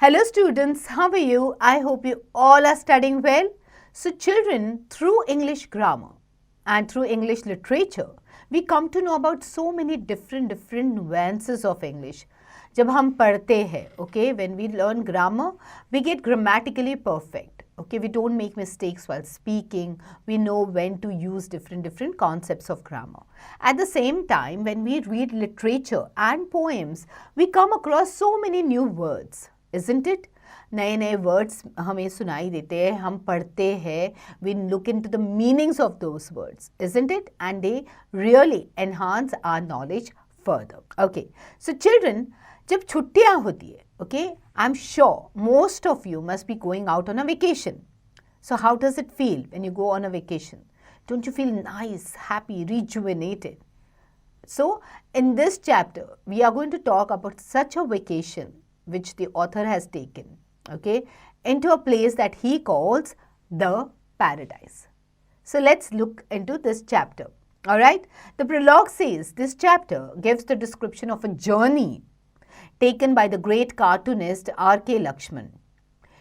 Hello students, how are you? I hope you all are studying well. So children, through English grammar and through English literature, we come to know about so many different nuances of English. जब हम पढ़ते हैं, okay, when we learn grammar, we get grammatically perfect. Okay, we don't make mistakes while speaking. We know when to use different concepts of grammar. At the same time, when we read literature and poems, we come across so many new words. Isn't it? नए नए words हमें सुनाई देते हैं, हम पढ़ते हैं, we look into the meanings of those words, isn't it? And they really enhance our knowledge further. Okay, so children, जब छुट्टियाँ होती है, okay, I'm sure most of you must be going out on a vacation. So how does it feel when you go on a vacation? Don't you feel nice, happy, rejuvenated? So in this chapter, we are going to talk about such a vacation which the author has taken, okay, into a place that he calls the paradise. So let's look into this chapter. All right. The prologue says this chapter gives the description of a journey taken by the great cartoonist R.K. Lakshman.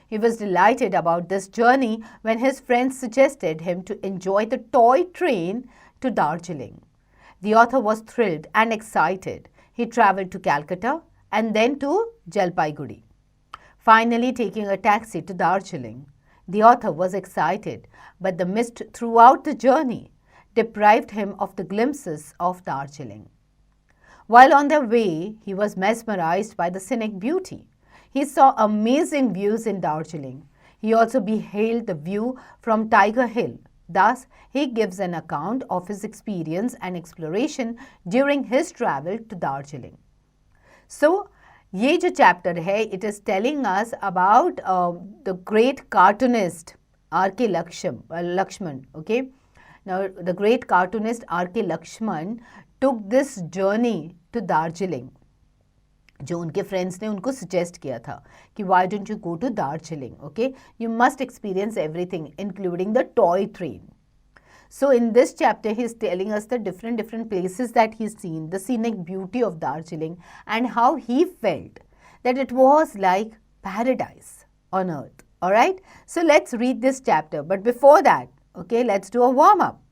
He was delighted about this journey when his friends suggested him to enjoy the toy train to Darjeeling. The author was thrilled and excited. He travelled to Calcutta and then to Jalpaiguri. Finally taking a taxi to Darjeeling. The author was excited, but the mist throughout the journey deprived him of the glimpses of Darjeeling. While on their way, he was mesmerized by the scenic beauty. He saw amazing views in Darjeeling. He also beheld the view from Tiger Hill. Thus, he gives an account of his experience and exploration during his travel to Darjeeling. So, ये जो chapter है, it is telling us about the great cartoonist R.K. Lakshman. Okay, now the great cartoonist R.K. Lakshman took this journey to Darjeeling. जो उनके friends ने उनको suggest किया था कि why don't you go to Darjeeling? Okay, you must experience everything, including the toy train. So in this chapter, he is telling us the different places that he's seen, the scenic beauty of Darjeeling, and how he felt that it was like paradise on earth. All right. So let's read this chapter. But before that, okay, let's do a warm-up.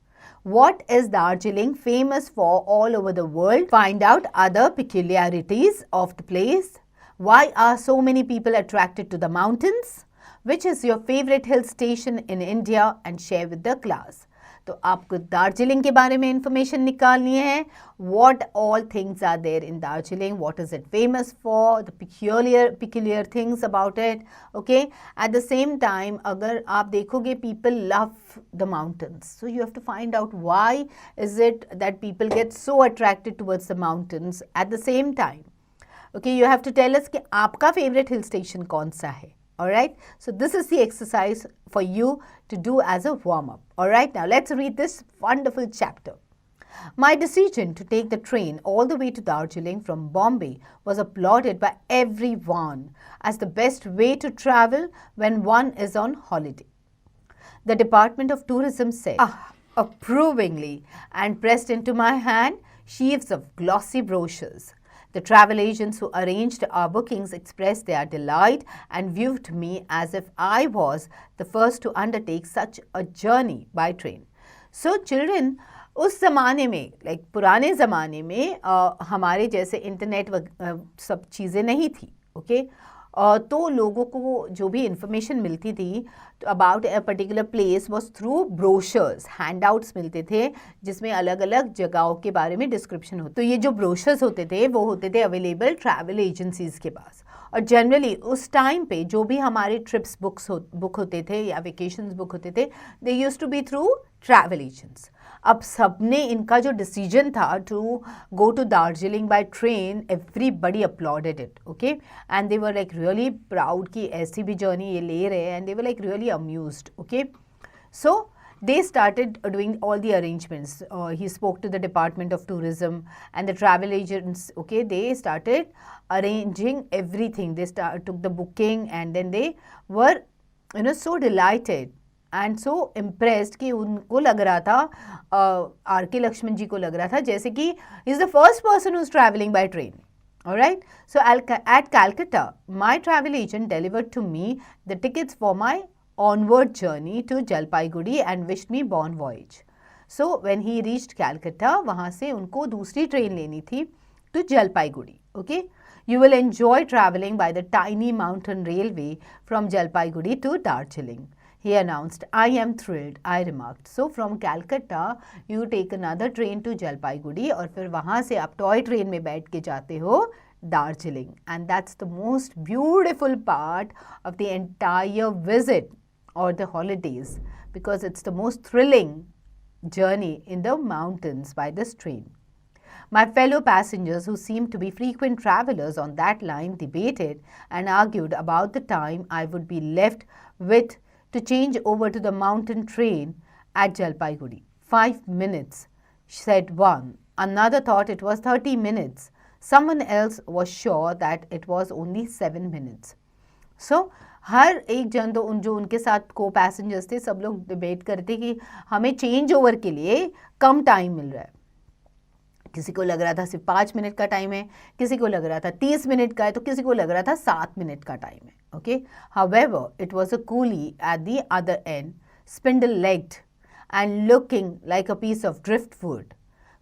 What is Darjeeling famous for all over the world? Find out other peculiarities of the place. Why are so many people attracted to the mountains? Which is your favorite hill station in India? And share with the class. तो आपको दार्जिलिंग के बारे में information निकालनी है. What all things are there in Darjeeling? What is it famous for? The peculiar things about it. Okay. At the same time, अगर आप देखोगे, people love the mountains. So you have to find out why is it that people get so attracted towards the mountains. At the same time, okay, you have to tell us कि आपका favorite hill station कौन सा है. Alright, so this is the exercise for you to do as a warm-up. Alright, now let's read this wonderful chapter. My decision to take the train all the way to Darjeeling from Bombay was applauded by everyone as the best way to travel when one is on holiday. The Department of Tourism said approvingly and pressed into my hand sheaves of glossy brochures. The travel agents who arranged our bookings expressed their delight and viewed me as if I was the first to undertake such a journey by train. So children, उस ज़माने में, like पुराने ज़माने में हमारे जैसे internet सब चीज़ें नहीं थी, okay? तो लोगों को जो भी इंफॉर्मेशन मिलती थी about a particular place was through brochures, handouts मिलते थे जिसमें अलग अलग जगहों के बारे में डिस्क्रिप्शन होती. तो ये जो ब्रोशर्स होते थे वो होते थे अवेलेबल ट्रैवल एजेंसीज़ के पास. और जनरली उस टाइम पे जो भी हमारे ट्रिप्स बुक होते थे या वेकेशंस बुक होते थे, they use to be through travel agents. अब सबने इनका जो डिसीजन था to go to Darjeeling by train, everybody uploaded it. Okay, and they were like really proud कि ऐसी भी जर्नी ये ले रहे हैं, and they were like really amused. Okay, so they started doing all the arrangements. He spoke to the Department of Tourism and the travel agents. Okay, they started arranging everything. They took the booking and then they were, so delighted and so impressed कि उनको लग रहा था, R.K. Lakshman जी को लग रहा था जैसे कि he is the first person who is traveling by train. Alright, so at Calcutta, my travel agent delivered to me the tickets for my onward journey to Jalpaiguri and wished me bon voyage. So when he reached Calcutta, वहाँ से उनको दूसरी train लेनी थी to Jalpaiguri. Okay, you will enjoy traveling by the tiny mountain railway from Jalpaiguri to Darjeeling. He announced. I am thrilled, I remarked. So from Calcutta, you take another train to Jalpaiguri और फिर वहाँ से आप toy train में बैठ के जाते हो Darjeeling. And that's the most beautiful part of the entire visit or the holidays because it's the most thrilling journey in the mountains by this train. My fellow passengers, who seemed to be frequent travelers on that line, debated and argued about the time I would be left with to change over to the mountain train at Jalpaiguri. 5 minutes, said one. Another thought it was 30 minutes. Someone else was sure that it was only 7 minutes. So, हर एक जन तो जो उनके साथ को passengers थे सब लोग डिबेट करते कि हमें चेंज ओवर के लिए कम टाइम मिल रहा है. किसी को लग रहा था सिर्फ 5 मिनट का टाइम है, किसी को लग रहा था 30 मिनट का है, तो किसी को लग रहा था 7 मिनट का टाइम है. Okay, however, it was a coolie at the other end, spindle-legged and looking like a piece of driftwood,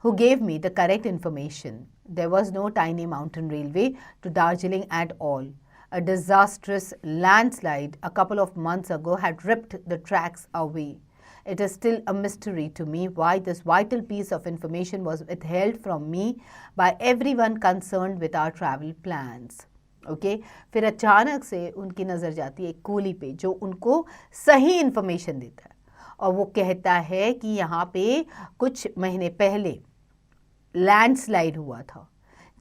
who gave me the correct information. There was no tiny mountain railway to Darjeeling at all. A disastrous landslide a couple of months ago had ripped the tracks away. It is still a mystery to me why this vital piece of information was withheld from me by everyone concerned with our travel plans. Okay? फिर अचानक से उनकी नज़र जाती है एक coolie पे जो उनको सही इन्फॉर्मेशन देता है और वो कहता है कि यहाँ पे कुछ महीने पहले लैंडस्लाइड हुआ था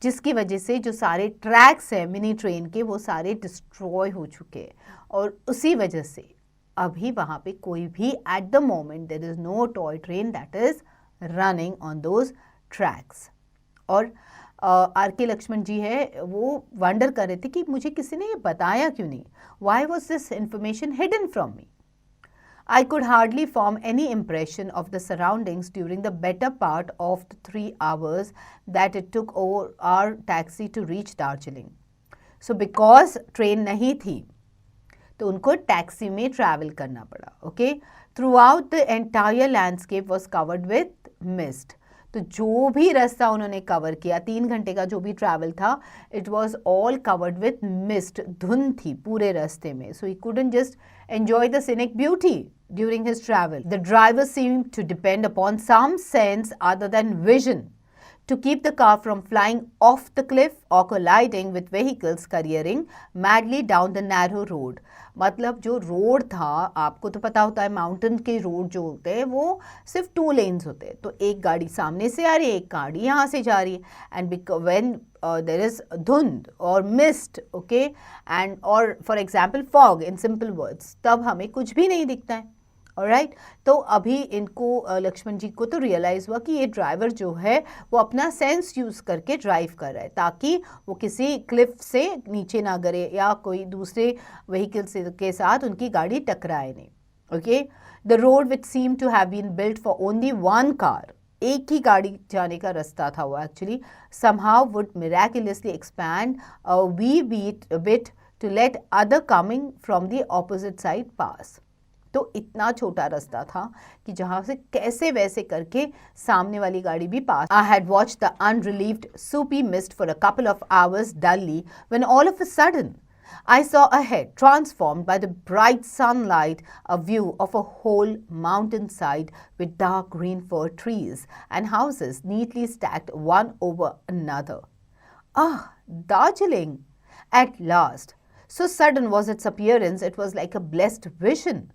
जिसकी वजह से जो सारे ट्रैक्स हैं मिनी ट्रेन के वो सारे डिस्ट्रॉय हो चुके हैं और उसी वजह से अभी वहाँ पे कोई भी at the moment there is no toy train that is running on those tracks. और आर के लक्ष्मण जी है वो वंडर कर रहे थे कि मुझे किसी ने ये बताया क्यों नहीं. Why was this information hidden from me. I could hardly form any impression of the surroundings during the better part of the 3 hours that it took our taxi to reach Darjeeling. So because train नहीं थी तो उनको taxi में travel करना पड़ा. Okay, through out the entire landscape was covered with mist. तो जो भी रास्ता उन्होंने कवर किया 3 घंटे का जो भी ट्रैवल था it was all covered with mist. धुंध थी पूरे रास्ते में. So he couldn't just enjoy the scenic beauty during his travel. The driver seemed to depend upon some sense other than vision to keep the car from flying off the cliff or colliding with vehicles careering madly down the narrow road. मतलब जो road था आपको तो पता होता है mountain के road जो होते हैं वो सिर्फ 2 लेन्स होते हैं. तो एक गाड़ी सामने से आ रही है एक गाड़ी यहाँ से जा रही है एंड व्हेन there is धुंध और मिस्ट ओके एंड और for example fog in simple words तब हमें कुछ भी नहीं दिखता है. ऑलराइट, तो अभी इनको लक्ष्मण जी को तो रियलाइज़ हुआ कि ये ड्राइवर जो है वो अपना सेंस यूज़ करके ड्राइव कर रहा है ताकि वो किसी क्लिफ से नीचे ना गिरे या कोई दूसरे व्हीकल के साथ उनकी गाड़ी टकराए नहीं. Okay, the road which seem to have been built for only one car, एक ही गाड़ी जाने का रास्ता था वो actually, somehow would miraculously expand a wee bit to let other coming from the opposite side pass. तो इतना छोटा रास्ता था कि जहाँ से कैसे वैसे करके सामने वाली गाड़ी भी पास. I had watched the unrelieved soupy mist for a couple of hours dully when all of a sudden I saw ahead, transformed by the bright sunlight, a view of a whole mountainside with dark green fir trees and houses neatly stacked one over another. Ah, Darjeeling! At last! So sudden was its appearance, it was like a blessed vision.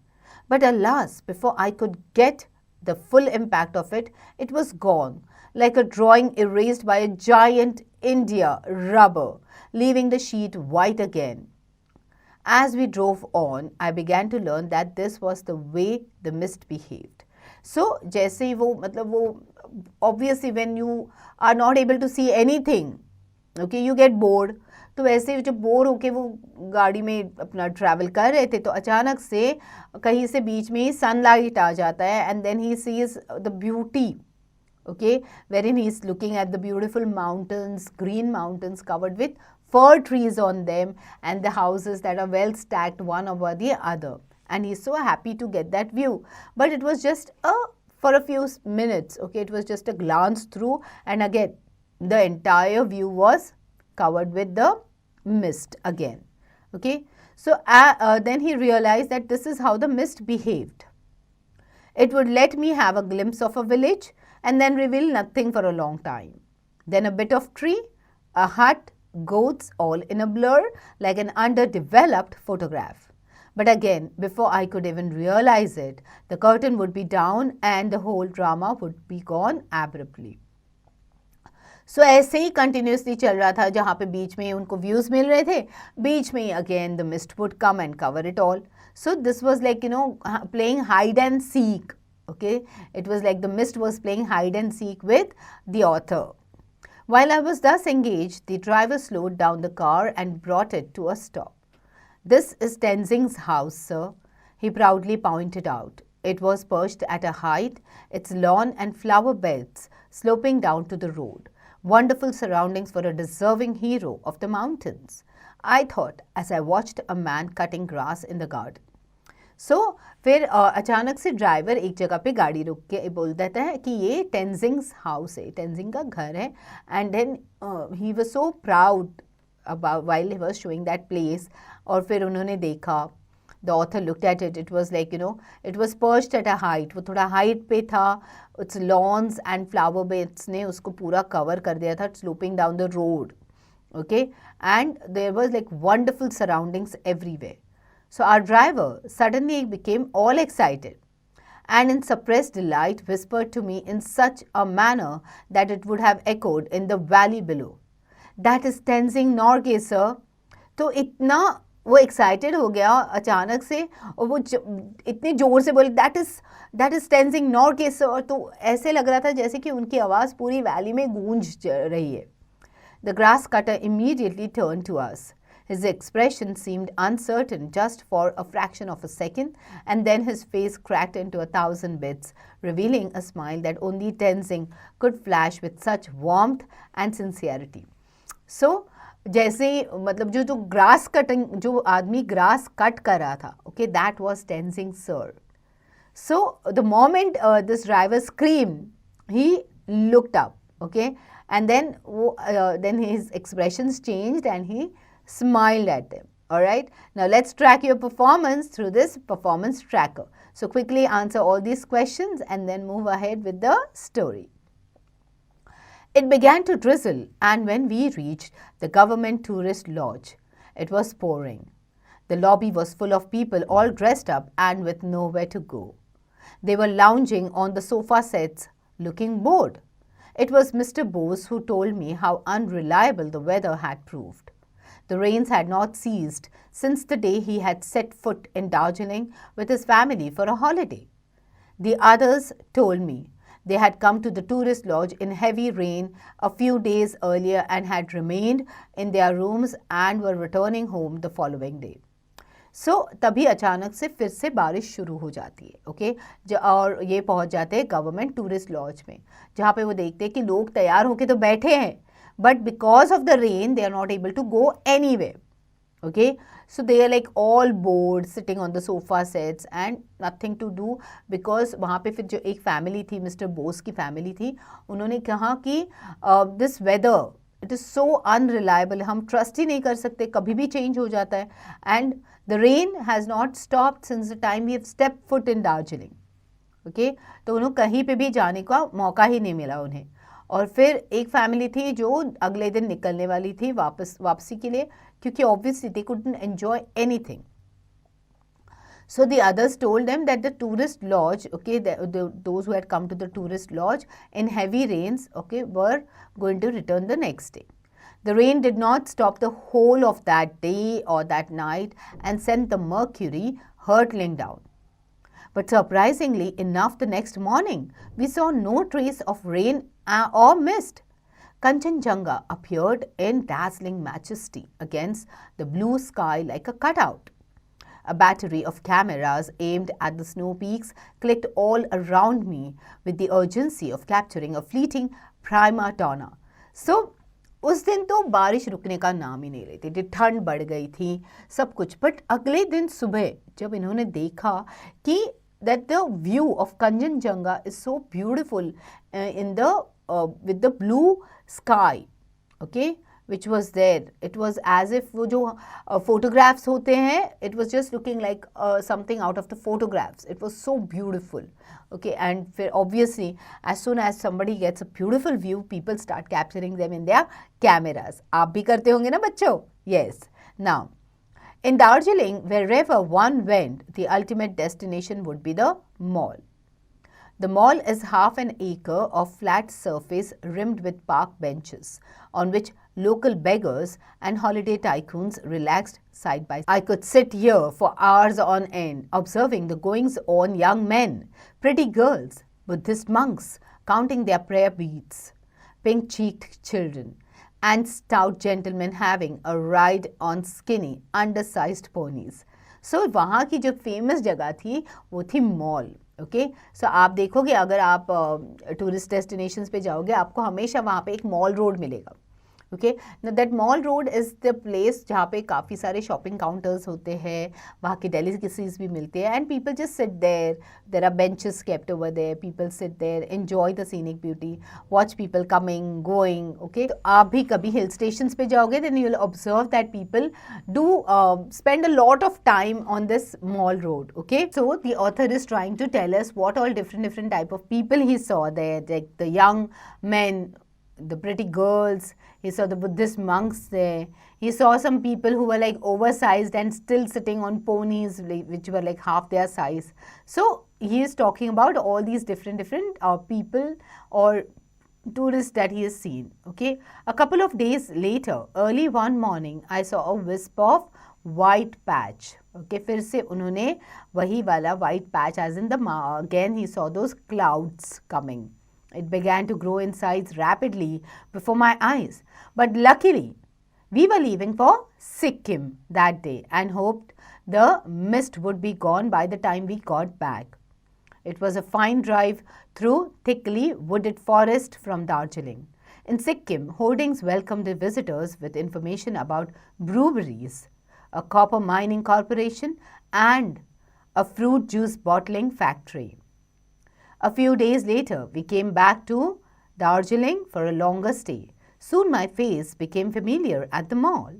But alas, before I could get the full impact of it, it was gone, like a drawing erased by a giant India rubber, leaving the sheet white again. As we drove on, I began to learn that this was the way the mist behaved. So, जैसे ही वो मतलब वो obviously when you are not able to see anything, okay, you get bored. तो वैसे जब bore होके वो गाड़ी में अपना ट्रैवल कर रहे थे तो अचानक से कहीं से बीच में ही सनलाइट आ जाता है and then he sees the beauty okay, wherein he's looking at the beautiful mountains, green mountains covered with fir trees on them, and the houses that are well stacked one over the other. And he's so happy to get that view. But it was just for a few minutes, okay, it was just a glance through, and again, the entire view was covered with the mist again, okay. So then he realized that this is how the mist behaved. It would let me have a glimpse of a village and then reveal nothing for a long time. Then a bit of tree, a hut, goats, all in a blur like an underdeveloped photograph. But again, before I could even realize it, the curtain would be down and the whole drama would be gone abruptly. सो ऐसे ही continuously चल रहा था, जहाँ पे बीच में उनको views मिल रहे थे, बीच में ही again the mist would come and cover it all. So this was like, playing hide and seek, okay. It was like the mist was playing hide and seek with the author. While I was thus engaged, the driver slowed down the car and brought it to a stop. This is Tenzing's house, sir, he proudly pointed out. It was perched at a height, its lawn and flower beds sloping down to the road. Wonderful surroundings for a deserving hero of the mountains, I thought as I watched a man cutting grass in the garden. So, फिर अचानक से driver एक जगह पे गाड़ी रुक के बोल देता है कि ये टेंजिंग्स हाउस है, टेंजिंग का घर है. And then he was so proud about while he was showing that place. और फिर उन्होंने देखा, the author looked at it, it was like it was perched at a height, वो थोड़ा हाइट पे था. Its lawns and flower beds ने उसको पूरा कवर कर दिया था, sloping down the road, okay, and there was like wonderful surroundings everywhere. So our driver suddenly became all excited and in suppressed delight whispered to me in such a manner that it would have echoed in the valley below, "That is Tenzing Norgay, sir." तो इतना वो excited हो गया अचानक से, और वो इतने ज़ोर से बोले, that is Tenzing Norgay sir. तो ऐसे लग रहा था जैसे कि उनकी आवाज़ पूरी वैली में गूंज रही है. The grass cutter immediately turned to us. His expression seemed uncertain just for a fraction of a second, and then his face cracked into 1,000 bits, revealing a smile that only Tenzing could flash with such warmth and sincerity. So, जैसे मतलब जो grass cutting, जो आदमी grass cut कर रहा था, okay, that was Tenzing sir. So the moment this driver screamed, he looked up, okay, and then his expressions changed and he smiled at them. All right, now let's track your performance through this performance tracker. So quickly answer all these questions and then move ahead with the story. It began to drizzle, and when we reached the government tourist lodge, it was pouring. The lobby was full of people all dressed up and with nowhere to go. They were lounging on the sofa sets, looking bored. It was Mr. Bose who told me how unreliable the weather had proved. The rains had not ceased since the day he had set foot in Darjeeling with his family for a holiday. The others told me they had come to the tourist lodge in heavy rain a few days earlier and had remained in their rooms and were returning home the following day. So, तभी अचानक से फिर से बारिश शुरू हो जाती है, ओके, और ये पहुंच जाते हैं गवर्नमेंट टूरिस्ट लॉज में, जहाँ पे वो देखते हैं कि लोग तैयार होके तो बैठे हैं, but because of the rain they are not able to go anywhere. Okay, so they are like all bored sitting on the sofa sets and nothing to do, because वहाँ पे फिर जो एक फैमिली थी, मिस्टर बोस की family थी, उन्होंने कहा कि this weather it is so unreliable, हम ट्रस्ट ही नहीं कर सकते, कभी भी चेंज हो जाता है. And the rain has not stopped since the time we have step foot in Darjeeling. Okay, तो उन्होंने कहीं पे भी जाने का मौका ही नहीं मिला उन्हें. और फिर एक फैमिली थी जो अगले दिन निकलने वाली थी वापसी के लिए, क्योंकि obviously they couldn't enjoy anything. So the others told them that the tourist lodge, okay, those who had come to the tourist lodge in heavy rains, okay, were going to return the next day. The rain did not stop the whole of that day or that night and sent the mercury hurtling down. But surprisingly enough, the next morning, we saw no trace of rain or mist. Kanchenjunga appeared in dazzling majesty against the blue sky like a cutout. A battery of cameras aimed at the snow peaks clicked all around me with the urgency of capturing a fleeting prima donna. So, उस दिन तो बारिश रुकने का नाम ही नहीं लेती थी, ठंड बढ़ गई थी, सब कुछ. बट अगले दिन सुबह जब इन्होंने देखा कि that the view of Kanchenjunga is so beautiful in the with the blue sky, okay, which was there. It was as if वो जो photographs होते हैं, it was just looking like something out of the photographs. It was so beautiful, okay. And obviously, as soon as somebody gets a beautiful view, people start capturing them in their cameras. आप भी करते होंगे ना बच्चों? Yes. Now, in Darjeeling, wherever one went, the ultimate destination would be the mall. The mall is half an acre of flat surface rimmed with park benches on which local beggars and holiday tycoons relaxed side by side. I could sit here for hours on end observing the goings-on young men, pretty girls, Buddhist monks counting their prayer beads, pink-cheeked children, and stout gentlemen having a ride on skinny, undersized ponies. So, वहाँ की जो famous जगह थी वो थी mall. Okay so आप देखोगे अगर आप टूरिस्ट डेस्टिनेशंस पे जाओगे आपको हमेशा वहाँ पे एक मॉल रोड मिलेगा. Okay that mall road is the place जहाँ पे काफ़ी सारे शॉपिंग काउंटर्स होते हैं, वहाँ की डेलिकेसीज भी मिलती है and people just sit there are benches kept over there, people sit there, enjoy the scenic beauty, watch people coming going. Okay तो आप भी कभी हिल स्टेशंस पे जाओगे then you will observe that people do spend a lot of time on this mall road. Okay, so the author is trying to tell us what all different type of people he saw there, like the young men, the pretty girls, he saw the Buddhist monks there, he saw some people who were like oversized and still sitting on ponies which were like half their size. So he is talking about all these different people or tourists that he has seen. Okay, a couple of days later, early one morning, I saw a wisp of white patch. Okay, फिर से उन्होंने वही वाला white patch as in the again he saw those clouds coming. It began to grow in size rapidly before my eyes. But luckily, we were leaving for Sikkim that day and hoped the mist would be gone by the time we got back. It was a fine drive through thickly wooded forest from Darjeeling. In Sikkim, hoardings welcomed the visitors with information about breweries, a copper mining corporation, and a fruit juice bottling factory. A few days later, we came back to Darjeeling for a longer stay. Soon my face became familiar at the mall.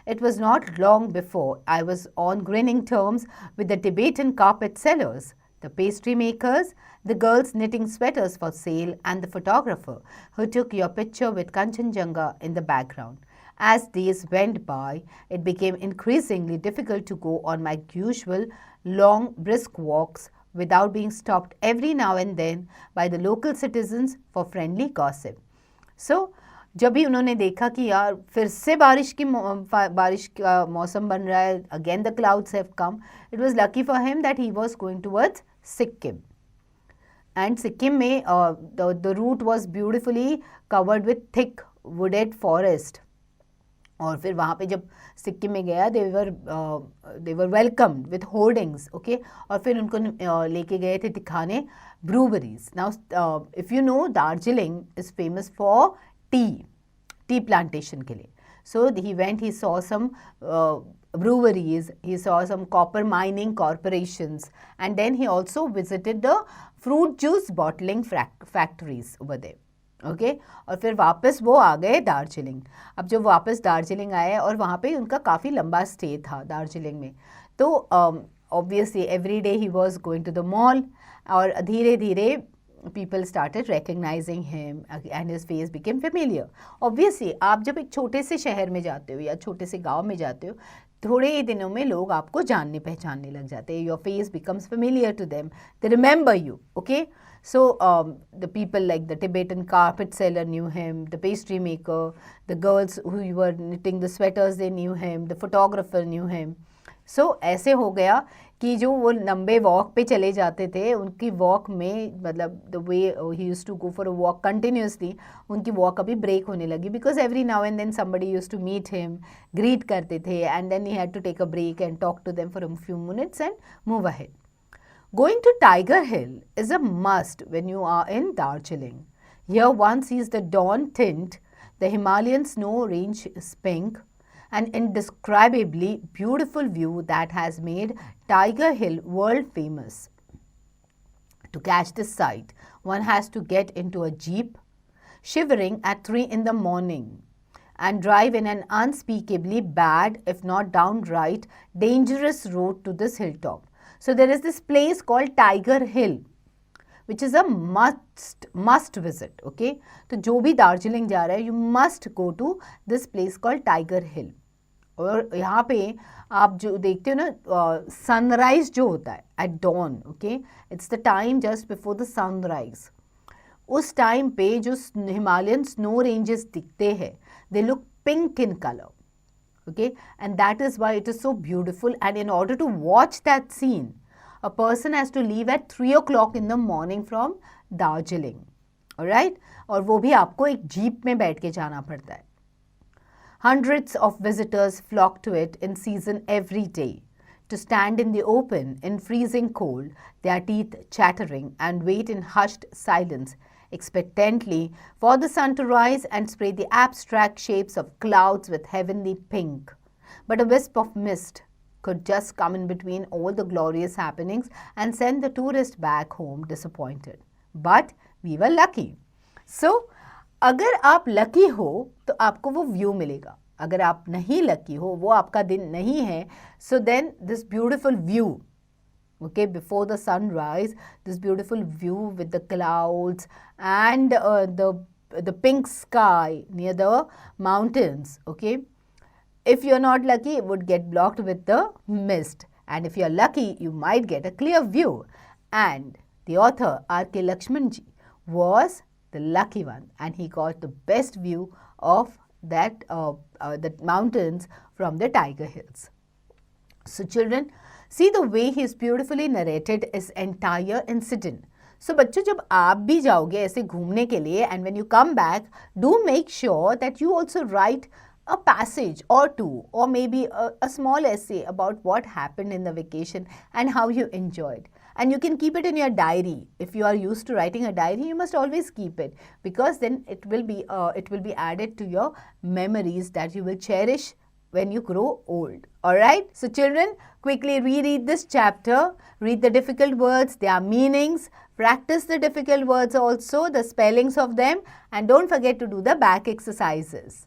It was not long before I was on grinning terms with the Tibetan carpet sellers, the pastry makers, the girls knitting sweaters for sale, and the photographer who took your picture with Kanchenjunga in the background. As days went by, it became increasingly difficult to go on my usual long, brisk walks without being stopped every now and then by the local citizens for friendly gossip. So, जब भी उन्होंने देखा कि यार फिर से बारिश का मौसम बन रहा है, again the clouds have come, it was lucky for him that he was going towards Sikkim. And Sikkim में the route was beautifully covered with thick wooded forest. और फिर वहाँ पे जब सिक्किम में गया they were welcomed with hoardings, okay, और फिर उनको लेके गए थे दिखाने breweries. Now, if you know, Darjeeling is famous for tea plantation के लिए. So he went, he saw some breweries, he saw some copper mining corporations, and then he also visited the fruit juice bottling factories over there. Okay और फिर वापस वो आ गए दार्जिलिंग. अब जब वापस दार्जिलिंग आए और वहाँ पे उनका काफ़ी लंबा स्टे था दार्जिलिंग में, तो obviously every day he was going to the mall और धीरे धीरे people started recognizing him and his face became familiar. Obviously, आप जब एक छोटे से शहर में जाते हो या छोटे से गांव में जाते हो, थोड़े ही दिनों में लोग आपको जानने पहचानने लग जाते हैं. Your face becomes familiar to them. They remember you. Okay. So the people like the Tibetan carpet seller knew him, the pastry maker, the girls who were knitting the sweaters, they knew him, the photographer knew him. So ऐसे हो गया कि जो वो लंबे walk पे चले जाते थे, उनकी वॉक में मतलब the way he used to go for a walk continuously, उनकी वॉक अभी ब्रेक होने लगी because every now and then somebody used to meet him, greet करते थे and then he had to take a break and talk to them for a few minutes and move ahead. Going to Tiger Hill is a must when you are in Darjeeling. Here one sees the dawn tint, the Himalayan snow range is pink, an indescribably beautiful view that has made Tiger Hill world famous. To catch this sight, one has to get into a jeep, shivering at 3 in the morning, and drive in an unspeakably bad, if not downright dangerous road to this hilltop. So there is this place called Tiger Hill, which is a must visit. Okay, तो जो भी दार्जिलिंग जा रहा है, you must go to this place called Tiger Hill. और यहाँ पे आप जो देखते हो ना, सनराइज जो होता है at dawn, okay, it's the time just before the sunrise. उस टाइम पे जो हिमालयन स्नो रेंजेस दिखते हैं, they look pink in color. Okay, and that is why it is so beautiful, and in order to watch that scene, a person has to leave at 3 o'clock in the morning from Darjeeling. Alright, और वो भी आपको एक jeep में बैठ के जाना पड़ता है. Hundreds of visitors flock to it in season every day to stand in the open in freezing cold, their teeth chattering, and wait in hushed silence expectantly for the sun to rise and spray the abstract shapes of clouds with heavenly pink. But a wisp of mist could just come in between all the glorious happenings and send the tourist back home disappointed. But we were lucky. So, अगर आप lucky हो तो आपको वो view मिलेगा. अगर आप नहीं लकी हो, वो आपका दिन नहीं है, so then this beautiful view, okay, before the sunrise, this beautiful view with the clouds and the pink sky near the mountains, okay, if you're not lucky, it would get blocked with the mist, and if you're lucky, you might get a clear view. And the author R.K. Lakshmanji was the lucky one, and he got the best view of that the mountains from the Tiger Hills. So children, see the way he has beautifully narrated his entire incident. So बच्चों, जब आप भी जाओगे ऐसे घूमने के लिए, and when you come back, do make sure that you also write a passage or two, or maybe a small essay about what happened in the vacation and how you enjoyed. And you can keep it in your diary. If you are used to writing a diary, you must always keep it, because then it will be added to your memories that you will cherish when you grow old. Alright? So children, quickly reread this chapter, read the difficult words, their meanings, practice the difficult words also, the spellings of them, and don't forget to do the back exercises.